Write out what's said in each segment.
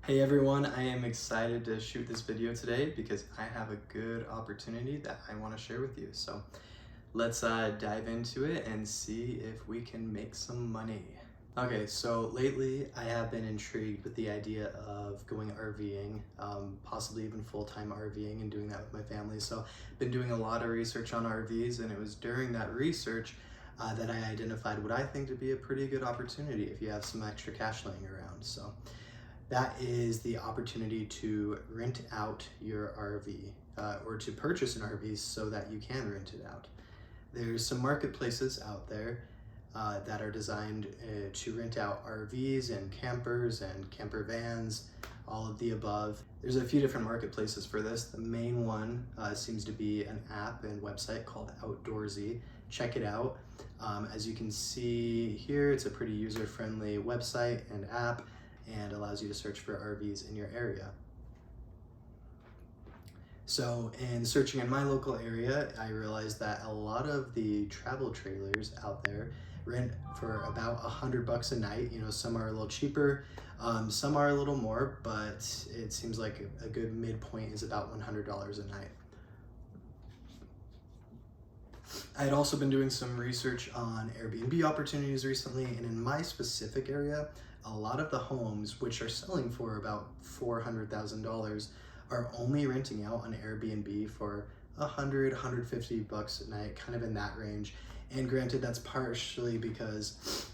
Hey everyone, I am excited to shoot this video today because I have a good opportunity that I want to share with you. So let's dive into it and see if we can make some money. Okay, so lately I have been intrigued with the idea of going RVing, possibly even full-time RVing and doing that with my family. So I've been doing a lot of research on RVs, and it was during that research that I identified what I think to be a pretty good opportunity if you have some extra cash laying around. So that is the opportunity to rent out your RV or to purchase an RV so that you can rent it out. There's some marketplaces out there that are designed to rent out RVs and campers and camper vans, all of the above. There's a few different marketplaces for this. The main one seems to be an app and website called Outdoorsy. Check it out. As you can see here, it's a pretty user-friendly website and app, and allows you to search for RVs in your area. So in searching in my local area, I realized that a lot of the travel trailers out there rent for about $100 a night. You know, some are a little cheaper, some are a little more, but it seems like a good midpoint is about $100 a night. I had also been doing some research on Airbnb opportunities recently, and in my specific area, a lot of the homes, which are selling for about $400,000, are only renting out on Airbnb for $100-$150 a night, kind of in that range. And granted, that's partially because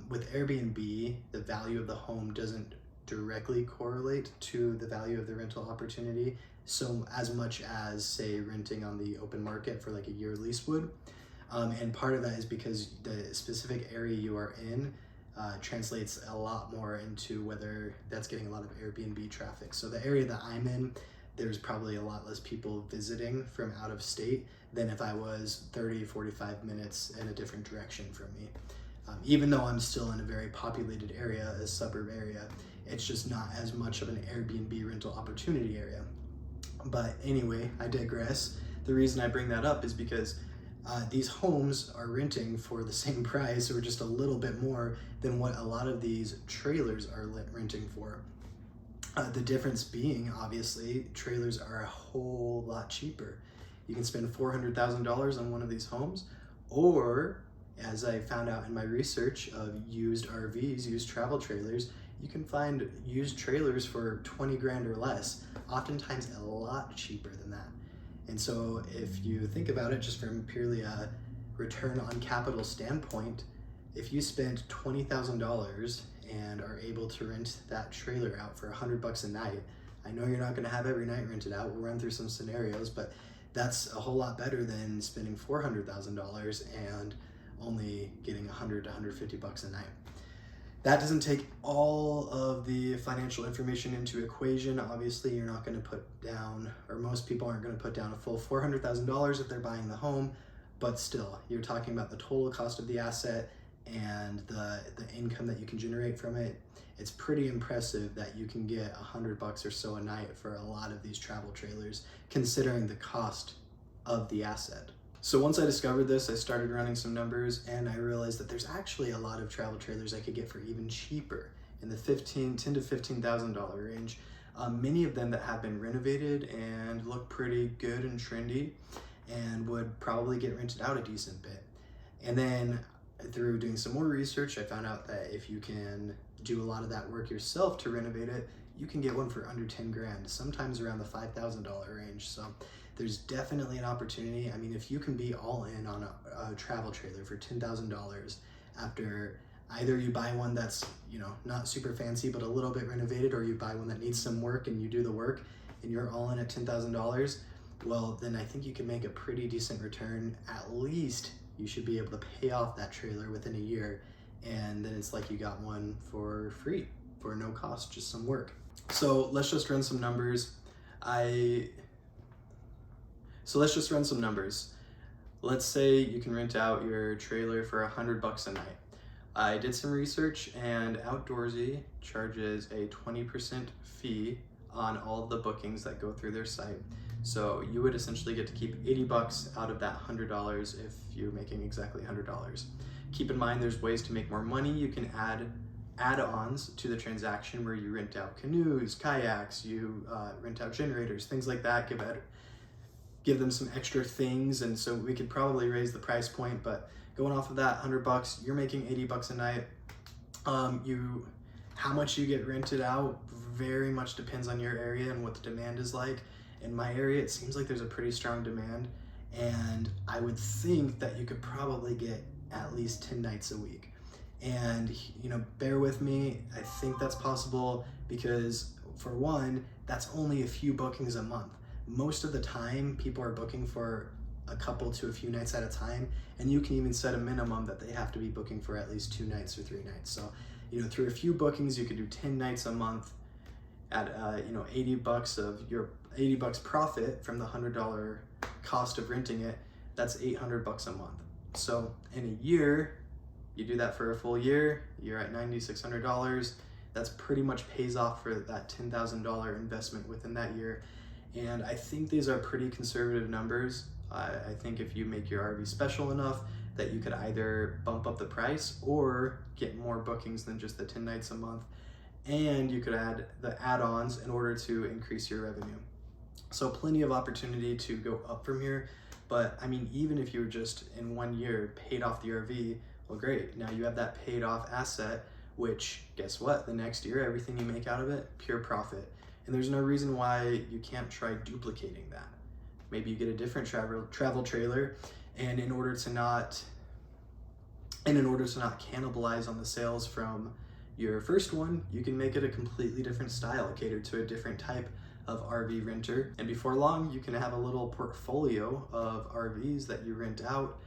with Airbnb, the value of the home doesn't directly correlate to the value of the rental opportunity so as much as, say, renting on the open market for like a year lease would. And part of that is because the specific area you are in translates a lot more into whether that's getting a lot of Airbnb traffic. So the area that I'm in, there's probably a lot less people visiting from out of state than if I was 30-45 minutes in a different direction from me. Even though I'm still in a very populated area, a suburb area, it's just not as much of an Airbnb rental opportunity area. But anyway, I digress. The reason I bring that up is because these homes are renting for the same price or just a little bit more than what a lot of these trailers are renting for. The difference being, obviously, trailers are a whole lot cheaper. You can spend $400,000 on one of these homes, or, as I found out in my research of used RVs, used travel trailers, you can find used trailers for 20 grand or less, oftentimes a lot cheaper than that. And so if you think about it just from purely a return on capital standpoint, if you spend $20,000 and are able to rent that trailer out for $100 a night, I know you're not going to have every night rented out. We'll run through some scenarios, but that's a whole lot better than spending $400,000 and only getting $100 to $150 a night. That doesn't take all of the financial information into equation. Obviously, you're not going to put down, or most people aren't going to put down a full $400,000 if they're buying the home, but still, you're talking about the total cost of the asset and the income that you can generate from it. It's pretty impressive that you can get $100 or so a night for a lot of these travel trailers, considering the cost of the asset. So once I discovered this, I started running some numbers, and I realized that there's actually a lot of travel trailers I could get for even cheaper, in the $10,000 to $15,000 range. Many of them that have been renovated and look pretty good and trendy and would probably get rented out a decent bit. And then through doing some more research, I found out that if you can do a lot of that work yourself to renovate it, you can get one for under 10 grand, sometimes around the $5,000 range. So there's definitely an opportunity. I mean, if you can be all in on a travel trailer for $10,000 after either you buy one that's, you know, not super fancy but a little bit renovated, or you buy one that needs some work and you do the work and you're all in at $10,000, well, then I think you can make a pretty decent return. At least you should be able to pay off that trailer within a year, and then it's like you got one for free, for no cost, just some work. So let's just run some numbers. Let's say you can rent out your trailer for $100 a night. I did some research, and Outdoorsy charges a 20% fee on all the bookings that go through their site. So you would essentially get to keep $80 out of that $100 if you're making exactly $100. Keep in mind, there's ways to make more money. You can add add-ons to the transaction where you rent out canoes, kayaks, you rent out generators, things like that, give them some extra things. And so we could probably raise the price point, but going off of that $100, you're making $80 a night. How much you get rented out very much depends on your area and what the demand is like. In my area, it seems like there's a pretty strong demand, and I would think that you could probably get at least 10 nights a week. And bear with me, I think that's possible because, for one, that's only a few bookings a month. Most of the time, people are booking for a couple to a few nights at a time, and you can even set a minimum that they have to be booking for at least 2 nights or 3 nights. So through a few bookings, you could do 10 nights a month at $80 profit from the $100 cost of renting it. That's $800 a month. So in a year, you do that for a full year, you're at $9,600. That's pretty much pays off for that $10,000 investment within that year. And I think these are pretty conservative numbers. I think if you make your RV special enough that you could either bump up the price or get more bookings than just the 10 nights a month, and you could add the add-ons in order to increase your revenue. So plenty of opportunity to go up from here. But I mean, even if you were just in 1 year paid off the RV, well, great. Now you have that paid off asset, which guess what? The next year, everything you make out of it, pure profit. And there's no reason why you can't try duplicating that. Maybe you get a different travel trailer, and in order to not cannibalize on the sales from your first one, you can make it a completely different style, catered to a different type of RV renter. And before long, you can have a little portfolio of RVs that you rent out,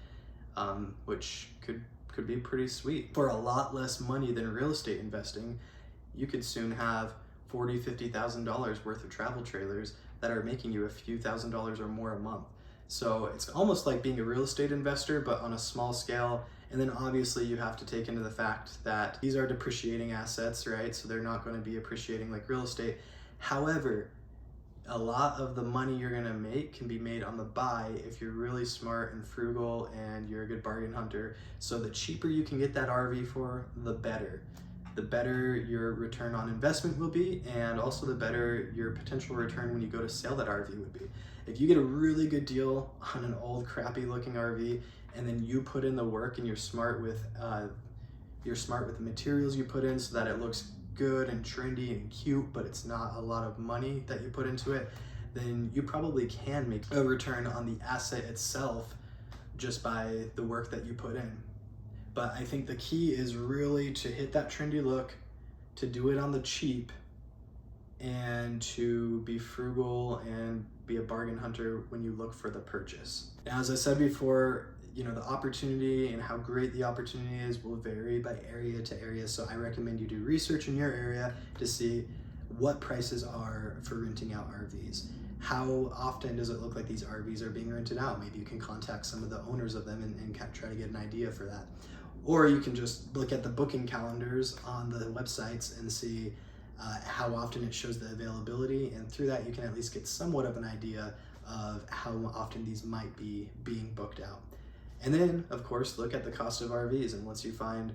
which could be pretty sweet. For a lot less money than real estate investing, you could soon have $40,000, $50,000 worth of travel trailers that are making you a few $1,000s or more a month. So it's almost like being a real estate investor, but on a small scale. And then obviously you have to take into the fact that these are depreciating assets, right? So they're not going to be appreciating like real estate. However, a lot of the money you're going to make can be made on the buy if you're really smart and frugal and you're a good bargain hunter. So the cheaper you can get that RV for, the better. The better your return on investment will be, and also the better your potential return when you go to sell that RV would be. If you get a really good deal on an old crappy looking RV, and then you put in the work and you're smart with the materials you put in so that it looks good and trendy and cute, but it's not a lot of money that you put into it, then you probably can make a return on the asset itself just by the work that you put in. But I think the key is really to hit that trendy look, to do it on the cheap, and to be frugal and be a bargain hunter when you look for the purchase. Now, as I said before, the opportunity and how great the opportunity is will vary by area to area. So I recommend you do research in your area to see what prices are for renting out RVs. How often does it look like these RVs are being rented out? Maybe you can contact some of the owners of them and kind of try to get an idea for that. Or you can just look at the booking calendars on the websites and see how often it shows the availability. And through that, you can at least get somewhat of an idea of how often these might be being booked out. And then, of course, look at the cost of RVs. And once you find,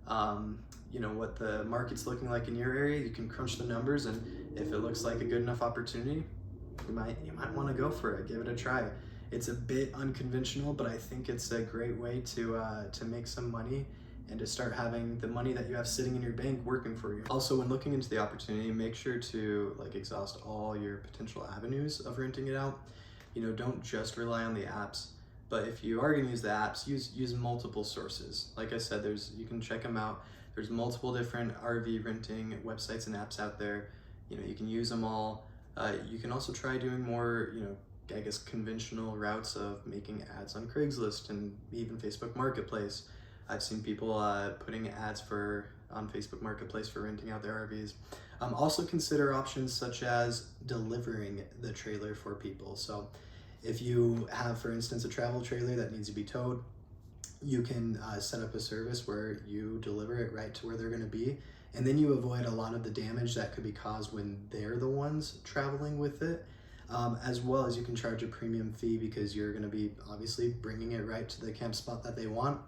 what the market's looking like in your area, you can crunch the numbers. And if it looks like a good enough opportunity, you might want to go for it. Give it a try. It's a bit unconventional, but I think it's a great way to make some money and to start having the money that you have sitting in your bank working for you. Also, when looking into the opportunity, make sure to exhaust all your potential avenues of renting it out. Don't just rely on the apps. But if you are going to use the apps, use multiple sources. Like I said, you can check them out. There's multiple different RV renting websites and apps out there. You can use them all. You can also try doing more, conventional routes of making ads on Craigslist and even Facebook Marketplace. I've seen people putting ads on Facebook Marketplace for renting out their RVs. Also consider options such as delivering the trailer for people. So if you have, for instance, a travel trailer that needs to be towed, you can set up a service where you deliver it right to where they're going to be, and then you avoid a lot of the damage that could be caused when they're the ones traveling with it. as well as you can charge a premium fee because you're going to be obviously bringing it right to the camp spot that they want,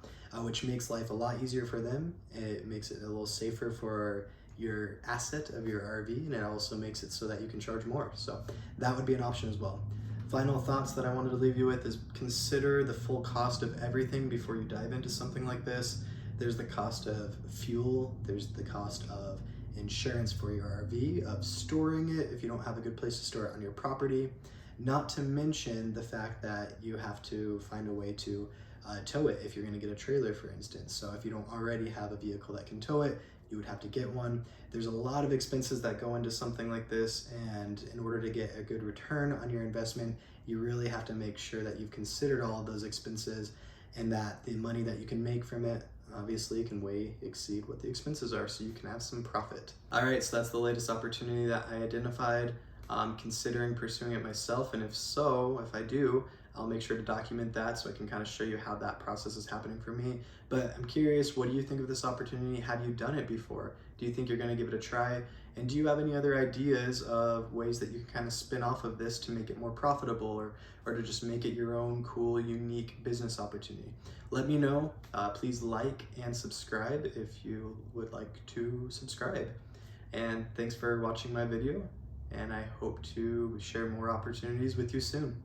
which makes life a lot easier for them. It makes it a little safer for your asset of your RV, and it also makes it so that you can charge more. So that would be an option as well. Final thoughts that I wanted to leave you with is consider the full cost of everything before you dive into something like this. There's the cost of fuel, there's the cost of insurance for your RV, of storing it if you don't have a good place to store it on your property, not to mention the fact that you have to find a way to tow it if you're going to get a trailer, for instance. So if you don't already have a vehicle that can tow it, you would have to get one. There's a lot of expenses that go into something like this, and in order to get a good return on your investment, you really have to make sure that you've considered all of those expenses and that the money that you can make from it obviously can way exceed what the expenses are, so you can have some profit. All right, so that's the latest opportunity that I identified. I'm considering pursuing it myself, and if so, if I do, I'll make sure to document that so I can kind of show you how that process is happening for me. But I'm curious, what do you think of this opportunity? Have you done it before? Do you think you're going to give it a try? And do you have any other ideas of ways that you can kind of spin off of this to make it more profitable, or to just make it your own cool, unique business opportunity? Let me know. Please like and subscribe if you would like to subscribe. And thanks for watching my video, and I hope to share more opportunities with you soon.